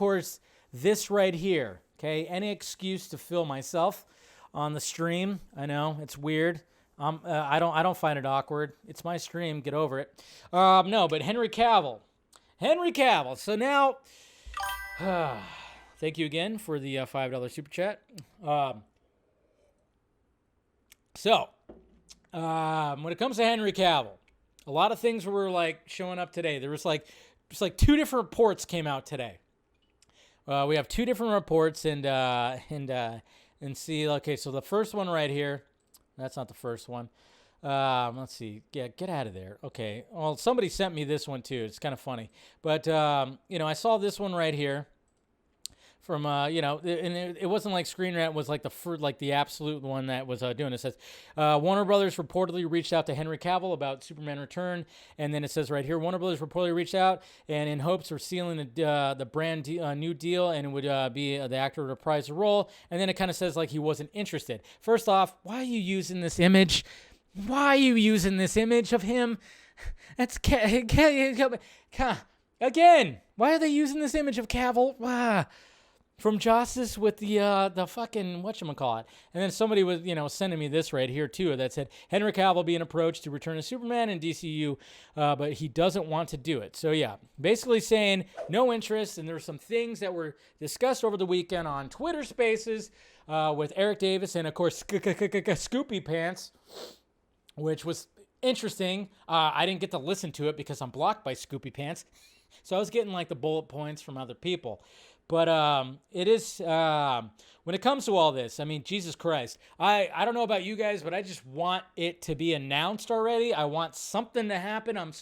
course, this right here. Okay, any excuse to fill myself on the stream. I know it's weird. I don't find it awkward. It's my stream. Get over it. No, but Henry Cavill. So now, thank you again for the $5 super chat. When it comes to Henry Cavill, a lot of things were like showing up today. There was like two different reports came out today. We have two different reports and see. Okay, so the first one right here, that's not the first one. Let's see. Yeah, get out of there. Okay. Well, somebody sent me this one too. It's kind of funny, but I saw this one right here. From and it wasn't like Screen Rant was like the absolute one that was doing it. It says Warner Brothers reportedly reached out to Henry Cavill about Superman Return, and then it says right here Warner Brothers reportedly reached out and in hopes of sealing the brand new deal, and it would be the actor would reprise the role, and then it kind of says like he wasn't interested. First off, why are you using this image? Why are you using this image of him? That's again. Why are they using this image of Cavill? From Justice with the fucking whatchamacallit. And then somebody was, sending me this right here too that said Henry Cavill being approached to return as Superman in DCU, but he doesn't want to do it. So yeah, basically saying no interest. And there were some things that were discussed over the weekend on Twitter Spaces with Eric Davis and of course Scoopy Pants, which was interesting. I didn't get to listen to it because I'm blocked by Scoopy Pants. So I was getting like the bullet points from other people. But it is, when it comes to all this, I mean, Jesus Christ, I don't know about you guys, but I just want it to be announced already. I want something to happen. I'm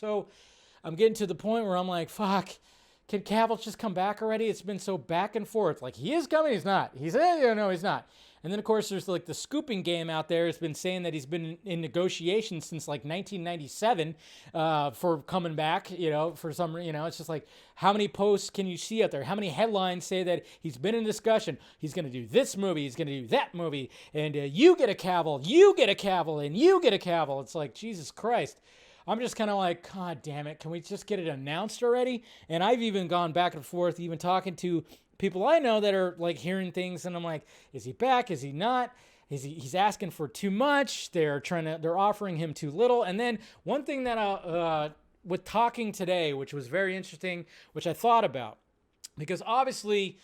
getting to the point where I'm like, fuck, can Cavill just come back already? It's been so back and forth. Like, he is coming, he's not. He's not. And then, of course, there's like the scooping game out there. It's been saying that he's been in negotiations since like 1997 for coming back, for some, it's just like, how many posts can you see out there? How many headlines say that he's been in discussion? He's going to do this movie. He's going to do that movie. And you get a Cavill, and you get a Cavill. It's like, Jesus Christ. I'm just kind of like, God damn it. Can we just get it announced already? And I've even gone back and forth, even talking to people I know that are like hearing things, and I'm like, is he back? Is he not? He's asking for too much. They're offering him too little. And then one thing that with talking today, which was very interesting, which I thought about, because obviously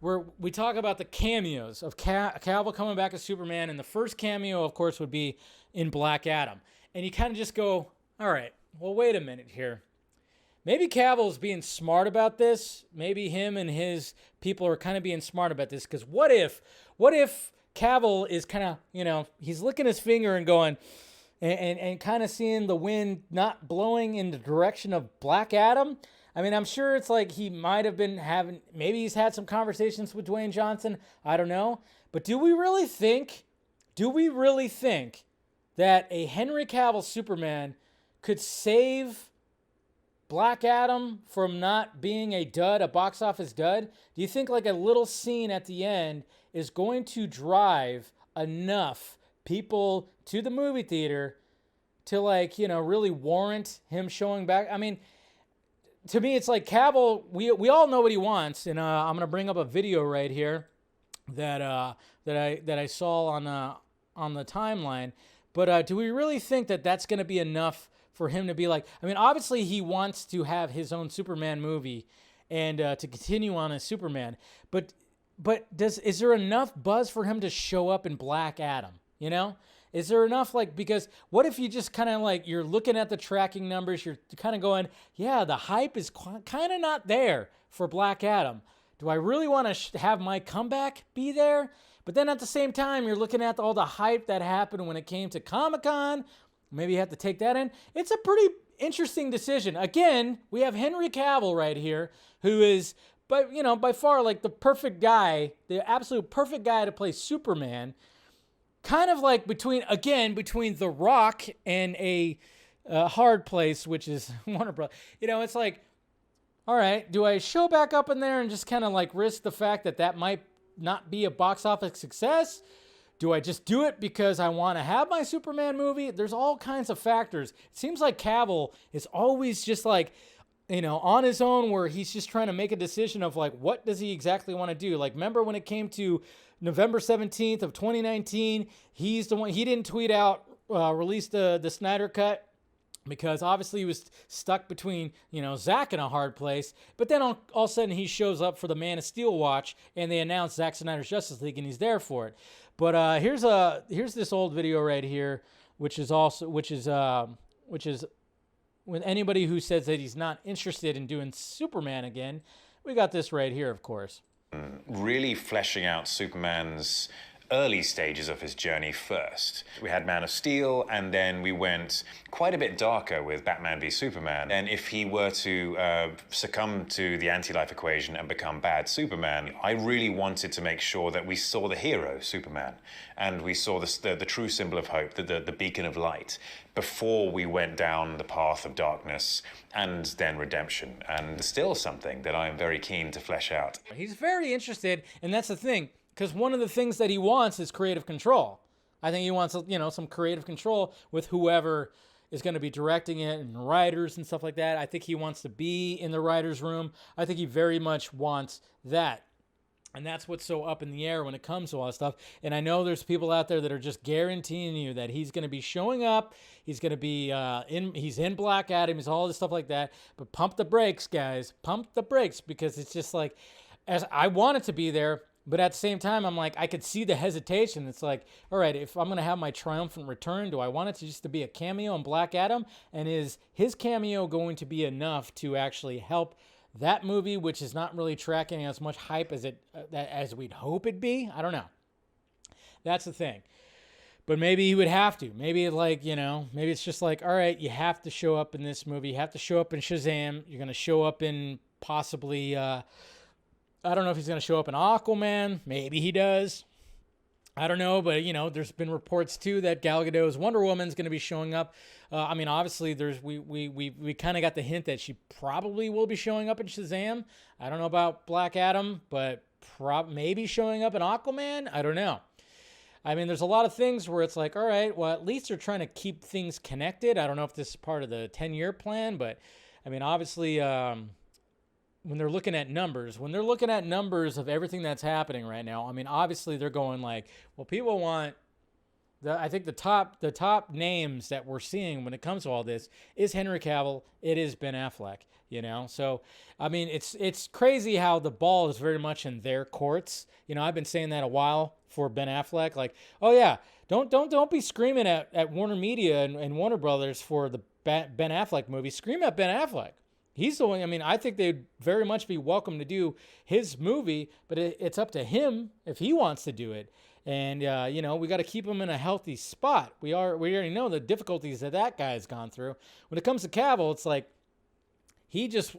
we talk about the cameos of Cavill coming back as Superman, and the first cameo, of course, would be in Black Adam. And you kind of just go, all right, well, wait a minute here. Maybe Cavill's being smart about this. Maybe him and his people are kind of being smart about this. Because what if Cavill is kind of, he's licking his finger and going, and kind of seeing the wind not blowing in the direction of Black Adam? I mean, I'm sure it's like he might have been maybe he's had some conversations with Dwayne Johnson. I don't know. But do we really think that a Henry Cavill Superman could save Black Adam from not being a box office dud? Do you think like a little scene at the end is going to drive enough people to the movie theater to really warrant him showing back? I mean, to me, it's like Cavill, we all know what he wants. And I'm going to bring up a video right here that I saw on the timeline. But do we really think that that's going to be enough for him to be like, I mean, obviously he wants to have his own Superman movie and to continue on as Superman, but is there enough buzz for him to show up in Black Adam? Is there enough, because what if you just kind of you're looking at the tracking numbers, you're kind of going, yeah, the hype is kind of not there for Black Adam. Do I really want to have my comeback be there? But then at the same time, you're looking at all the hype that happened when it came to Comic-Con. Maybe you have to take that in. It's a pretty interesting decision. Again, we have Henry Cavill right here, who is, by far the perfect guy, the absolute perfect guy to play Superman. Kind of between The Rock and a hard place, which is Warner Bros. It's like, all right, do I show back up in there and just kind of risk the fact that might not be a box office success? Do I just do it because I want to have my Superman movie? There's all kinds of factors. It seems like Cavill is always just on his own, where he's just trying to make a decision of like, what does he exactly want to do? Like, remember when it came to November 17th of 2019, he's the one, he didn't tweet out, release the Snyder Cut, because obviously he was stuck between, Zack in a hard place. But then all of a sudden he shows up for the Man of Steel watch, and they announce Zack Snyder's Justice League, and he's there for it. But here's this old video right here, which is with anybody who says that he's not interested in doing Superman again. We got this right here, of course. Really fleshing out Superman's early stages of his journey first. We had Man of Steel, and then we went quite a bit darker with Batman v Superman. And if he were to succumb to the anti-life equation and become bad Superman, I really wanted to make sure that we saw the hero, Superman, and we saw the true symbol of hope, the beacon of light, before we went down the path of darkness and then redemption. And still something that I am very keen to flesh out. He's very interested, and that's the thing. Because one of the things that he wants is creative control. I think he wants, some creative control with whoever is going to be directing it and writers and stuff like that. I think he wants to be in the writer's room. I think he very much wants that. And that's what's so up in the air when it comes to all this stuff. And I know there's people out there that are just guaranteeing you that he's going to be showing up. He's going to be he's in Black Adam. He's all this stuff like that. But pump the brakes, guys. Pump the brakes, because it's just like, as I want it to be there. But at the same time, I'm like, I could see the hesitation. It's like, all right, if I'm going to have my triumphant return, do I want it to just to be a cameo in Black Adam? And is his cameo going to be enough to actually help that movie, which is not really tracking as much hype as we'd hope it'd be? I don't know. That's the thing. But maybe he would have to. Maybe maybe it's just like, all right, you have to show up in this movie. You have to show up in Shazam. You're going to show up in possibly... I don't know if he's going to show up in Aquaman. Maybe he does. I don't know, but there's been reports too that Gal Gadot's Wonder Woman's going to be showing up. Obviously, we kind of got the hint that she probably will be showing up in Shazam. I don't know about Black Adam, but maybe showing up in Aquaman. I don't know. There's a lot of things where it's like, all right, well, at least they're trying to keep things connected. I don't know if this is part of the 10-year plan, but obviously. When they're looking at numbers of everything that's happening right now, obviously they're going like, well, people want I think the top names that we're seeing when it comes to all this is Henry Cavill. It is Ben Affleck, So, it's crazy how the ball is very much in their courts. I've been saying that a while for Ben Affleck. Like, oh yeah, don't be screaming at Warner Media and Warner Brothers for the Ben Affleck movie. Scream at Ben Affleck. He's the one. I think they'd very much be welcome to do his movie, but it's up to him if he wants to do it. And we got to keep him in a healthy spot. We already know the difficulties that guy's gone through. When it comes to Cavill, it's like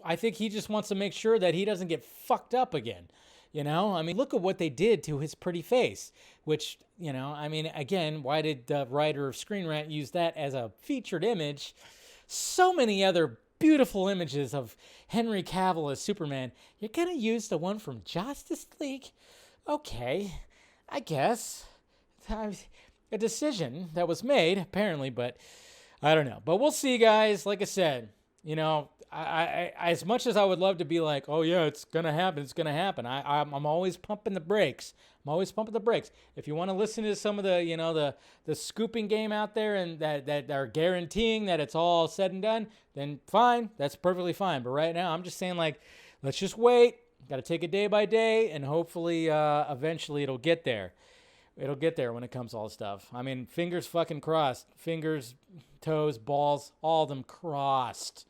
I think he just wants to make sure that he doesn't get fucked up again. Look at what they did to his pretty face, which, again, why did the writer of Screen Rant use that as a featured image? So many other beautiful images of Henry Cavill as Superman. You're going to use the one from Justice League? Okay, I guess. A decision that was made, apparently, but I don't know. But we'll see, guys. Like I said, I as much as I would love to be like, oh yeah, it's gonna happen. I'm always pumping the brakes. If you want to listen to some of the scooping game out there and that are guaranteeing that it's all said and done, then fine, that's perfectly fine. But right now, I'm just saying, like, let's just wait. Got to take it day by day, and hopefully, eventually, it'll get there. It'll get there when it comes to all this stuff. Fingers fucking crossed. Fingers, toes, balls, all of them crossed.